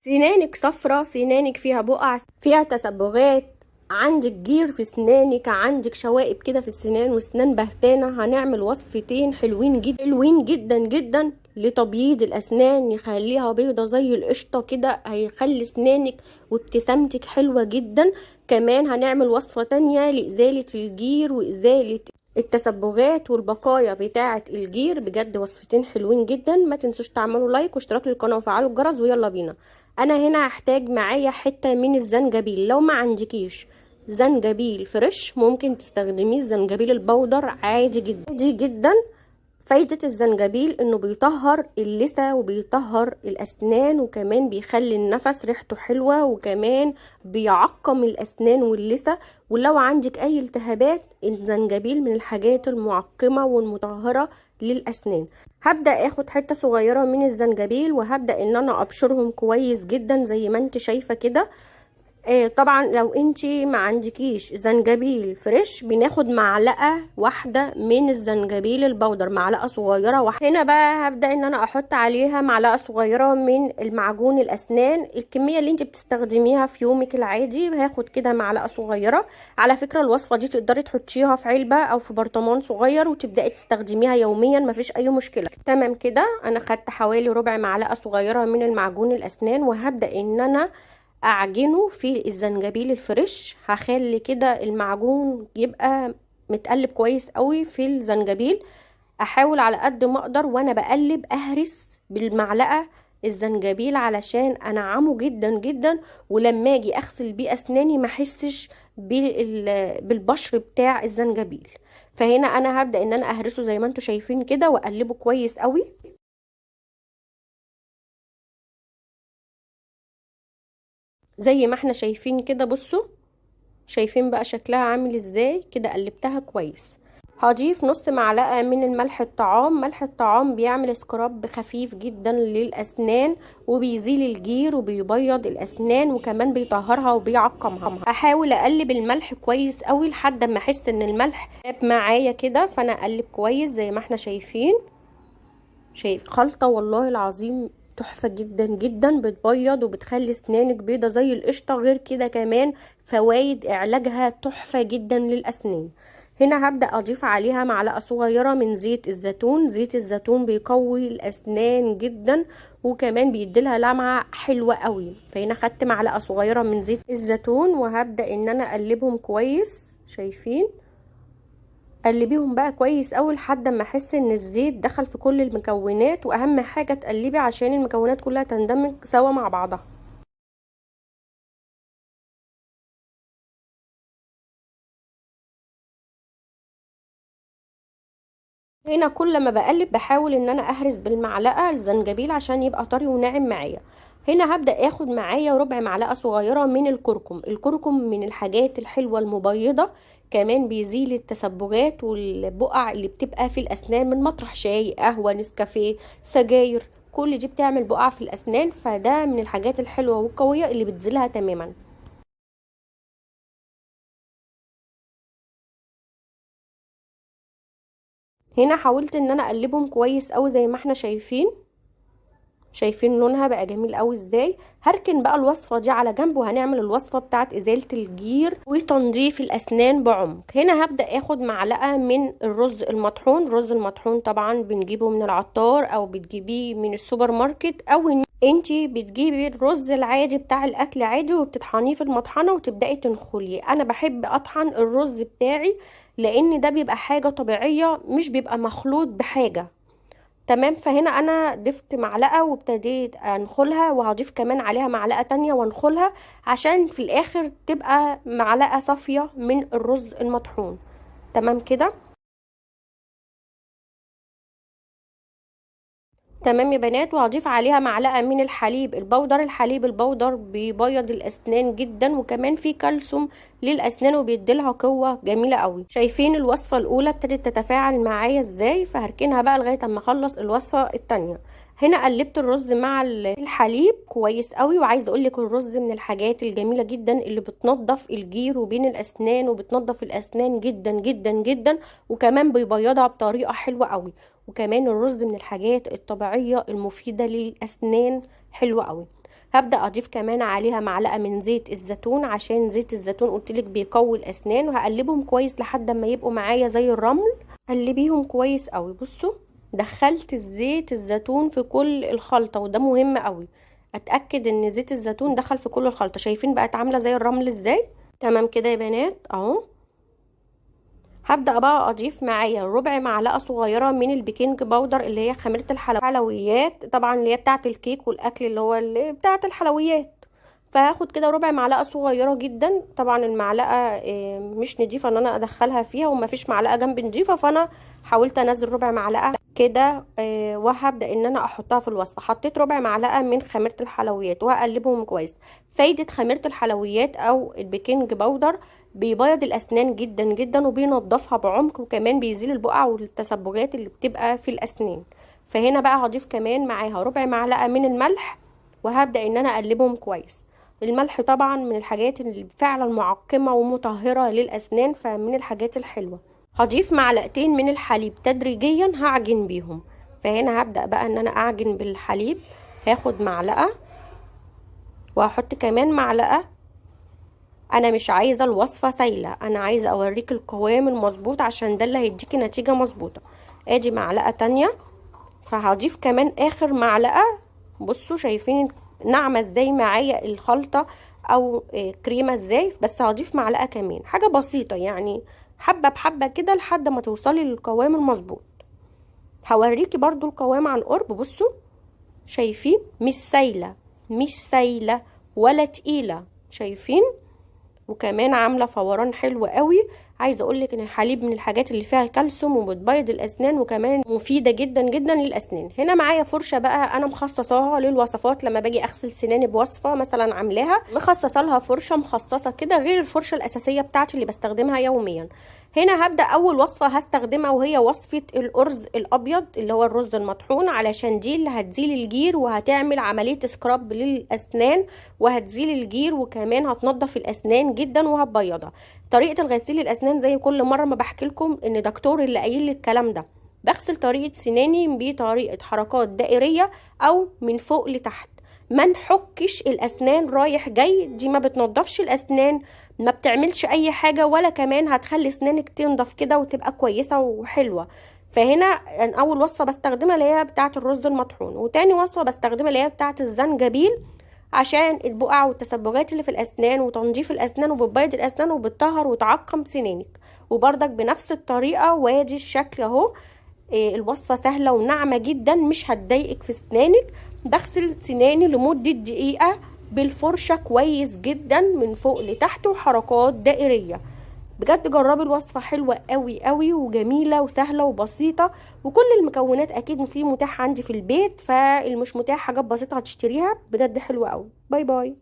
سنانك صفرة، سنانك فيها بقع، فيها تسبغات، عندك جير في سنانك، عندك شوائب كده في السنان وسنان بهتانة، هنعمل وصفتين حلوين جدا حلوين جدا جدا لتبييض الاسنان، يخليها بيضة زي القشطة كده، هيخلي سنانك وابتسامتك حلوة جدا. كمان هنعمل وصفة تانية لإزالة الجير وإزالة التسبغات والبقايا بتاعة الجير. بجد وصفتين حلوين جدا. ما تنسوش تعملوا لايك واشتراك للقناة وفعلوا الجرس، ويلا بينا. انا هنا هحتاج معايا حتة من الزنجبيل. لو ما عندكيش زنجبيل فريش ممكن تستخدميه الزنجبيل البودر عادي جدا عادي جدا. فايدة الزنجبيل انه بيطهر اللثة وبيطهر الاسنان، وكمان بيخلي النفس ريحته حلوة، وكمان بيعقم الاسنان واللثة. ولو عندك اي التهابات الزنجبيل من الحاجات المعقمة والمطهرة للاسنان. هبدأ اخد حتة صغيرة من الزنجبيل وهبدأ ان انا ابشرهم كويس جدا زي ما انت شايفة كده. طبعا لو انتي ما عندكيش زنجبيل فريش بناخد معلقه واحده من الزنجبيل البودر، معلقه صغيره واحده. هنا بقى هبدا ان انا احط عليها معلقه صغيره من المعجون الاسنان، الكميه اللي انتي بتستخدميها في يومك العادي. هاخد كده معلقه صغيره. على فكره الوصفه دي تقدري تحطيها في علبه او في برطمان صغير وتبداي تستخدميها يوميا، مفيش اي مشكله. تمام كده انا خدت حوالي ربع معلقه صغيره من المعجون الاسنان، وهبدا ان انا اعجنه في الزنجبيل الفريش. هخلي كده المعجون يبقى متقلب كويس قوي في الزنجبيل. احاول على قد ما اقدر وانا بقلب اهرس بالمعلقه الزنجبيل علشان انعمه جدا جدا، ولما اجي اغسل بيه اسناني ما احسش بالبشر بتاع الزنجبيل. فهنا انا هبدا ان انا اهرسه زي ما انتم شايفين كده واقلبه كويس قوي. زي ما احنا شايفين كده، بصوا شايفين بقى شكلها عامل ازاي كده، قلبتها كويس. هضيف نص معلقة من الملح الطعام. ملح الطعام بيعمل سكراب خفيف جدا للأسنان، وبيزيل الجير وبيبيض الأسنان، وكمان بيطهرها وبيعقمها. احاول اقلب الملح كويس قوي لحد ما احس ان الملح جاب معايا كده، فانا اقلب كويس زي ما احنا شايفين. شايف خلطة والله العظيم تحفة جدا جدا، بتبيض وبتخلي اسنانك بيضة زي القشطة. غير كده كمان فوائد علاجها تحفة جدا للأسنان. هنا هبدأ أضيف عليها معلقة صغيرة من زيت الزيتون. زيت الزيتون بيقوي الأسنان جدا، وكمان بيديلها لمعة حلوة قوي. فهنا خدت معلقة صغيرة من زيت الزيتون وهبدأ ان انا اقلبهم كويس. شايفين؟ قلبيهم بقى كويس قوي لحد ما احس ان الزيت دخل في كل المكونات، واهم حاجة تقلبي عشان المكونات كلها تندمج سوا مع بعضها. هنا كل ما بقلب بحاول ان انا اهرس بالمعلقة الزنجبيل عشان يبقى طري وناعم معايا. هنا هبدأ اخد معايا ربع معلقة صغيرة من الكركم. الكركم من الحاجات الحلوة المبيضة، كمان بيزيل التسبغات والبقع اللي بتبقى في الاسنان من مطرح شاي، قهوة، نسكافيه، سجاير. كل دي بتعمل بقع في الاسنان، فده من الحاجات الحلوة والقوية اللي بتزيلها تماما. هنا حاولت ان انا اقلبهم كويس قوي زي ما احنا شايفين. شايفين لونها بقى جميل قوي ازاي. هركن بقى الوصفه دي على جنب، وهنعمل الوصفه بتاعت ازاله الجير وتنظيف الاسنان بعمق. هنا هبدا اخد معلقه من الرز المطحون. الرز المطحون طبعا بنجيبه من العطار او بتجيبيه من السوبر ماركت، او ان انتي بتجيبي الرز العادي بتاع الاكل عادي وبتطحنيه في المطحنه وتبداي تنخليه. انا بحب اطحن الرز بتاعي لان ده بيبقى حاجه طبيعيه، مش بيبقى مخلوط بحاجه. تمام. فهنا انا ضفت معلقة وابتديت انخلها، وهضيف كمان عليها معلقة تانية وانخلها عشان في الاخر تبقى معلقة صافية من الرز المطحون. تمام كده. تمام يا بنات. وهضيف عليها معلقة من الحليب البودر. الحليب البودر بيبيض الاسنان جدا، وكمان فيه كالسيوم للاسنان وبيديلها قوة جميلة قوي. شايفين الوصفة الاولى ابتدت تتفاعل معايا ازاي؟ فهركنها بقى لغاية اما اخلص الوصفة التانية. هنا قلبت الرز مع الحليب كويس قوي. وعايزه اقول لك الرز من الحاجات الجميله جدا اللي بتنظف الجير وبين الاسنان، وبتنظف الاسنان جدا جدا جدا، وكمان بيبيضها بطريقه حلوه قوي. وكمان الرز من الحاجات الطبيعيه المفيده للاسنان، حلوه قوي. هبدأ اضيف كمان عليها معلقة من زيت الزيتون، عشان زيت الزيتون قلتلك بيقوي الاسنان، وهقلبهم كويس لحد ما يبقوا معايا زي الرمل. قلبيهم كويس قوي. بصوا دخلت زيت الزيتون في كل الخلطة، وده مهم قوي، اتأكد ان زيت الزيتون دخل في كل الخلطة. شايفين بقت عاملة زي الرمل ازاي؟ تمام كده يا بنات اهو. هبدأ بقى اضيف معايا ربع معلقة صغيرة من البيكنج باودر، اللي هي خميرة الحلويات طبعا، اللي هي بتاعة الكيك والاكل، اللي هو اللي بتاعة الحلويات. فهاخد كده ربع معلقة صغيرة جدا. طبعا المعلقة مش نضيفة ان انا ادخلها فيها، ومفيش معلقة جنب نضيفة، فانا حاولت انزل ربع معلقة كده. وهبدأ ان انا احطها في الوصفة. حطيت ربع معلقة من خميرة الحلويات وهقلبهم كويس. فايدة خميرة الحلويات او البيكنج باودر، بيبيض الاسنان جدا جدا، وبينضفها بعمق، وكمان بيزيل البقع والتسبغات اللي بتبقى في الاسنان. فهنا بقى هضيف كمان معاها ربع معلقة من الملح، وهبدأ ان انا اقلبهم كويس. الملح طبعا من الحاجات اللي فعلا معقمة ومطهرة للاسنان، فمن الحاجات الحلوة. هضيف معلقتين من الحليب تدريجيا هعجن بيهم. فهنا هبدأ بقى ان انا اعجن بالحليب. هاخد معلقة وهحط كمان معلقة. انا مش عايزة الوصفة سايلة، انا عايزة اوريك القوام المظبوط، عشان ده اللي هيديكي نتيجة مظبوطة. ادي معلقة تانية. فهضيف كمان اخر معلقة. بصوا شايفين ناعمة ازاي معايا الخلطة، او كريمة ازاي. بس هضيف معلقة كمان، حاجة بسيطة يعني، حبة بحبة كده لحد ما توصلي للقوام المظبوط. هوريكي برضو القوام عن قرب. بصوا شايفين مش سايلة، مش سايلة ولا تقيلة، شايفين؟ وكمان عامله فوران حلو قوي. عايزه اقولك ان الحليب من الحاجات اللي فيها كالسيوم وبتبيض الاسنان، وكمان مفيده جدا جدا للاسنان. هنا معايا فرشه بقى انا مخصصاها للوصفات، لما باجي اغسل سناني بوصفه مثلا عاملاها، مخصصه لها فرشه مخصصه كده، غير الفرشه الاساسيه بتاعتي اللي بستخدمها يوميا. هنا هبدا اول وصفه هستخدمها، وهي وصفه الارز الابيض، اللي هو الرز المطحون، علشان دي اللي هتزيل الجير وهتعمل عمليه سكراب للاسنان، وهتزيل الجير، وكمان هتنضف الاسنان جدا وهتبيضها. طريقه الغسيل الاسنان زي كل مره ما بحكي لكم ان دكتور اللي قايل لي الكلام ده. بغسل طريقه سناني بطريقه حركات دائريه او من فوق لتحت، ما نحكش الاسنان رايح جاي، دي ما بتنضفش الاسنان، ما بتعملش اي حاجه، ولا كمان هتخلي اسنانك تنضف كده وتبقى كويسه وحلوه. فهنا اول وصفه بستخدمها اللي هي بتاعه الرز المطحون، وتاني وصفه بستخدمها اللي هي بتاعه الزنجبيل، عشان البقع والتسبغات اللي في الاسنان وتنظيف الاسنان، وبتبيض الاسنان وبتطهر وتعقم سنانك. وبرضك بنفس الطريقه، وادي الشكل اهو. الوصفه سهله وناعمه جدا، مش هتضايقك في اسنانك. بغسل سناني لمده دقيقه بالفرشه كويس جدا من فوق لتحت، وحركات دائريه. بجد جربي الوصفه، حلوه قوي قوي وجميله وسهله وبسيطه، وكل المكونات اكيد في متاح عندي في البيت، فالمش متاح حاجات بسيطه هتشتريها. بجد حلوه قوي. باي باي.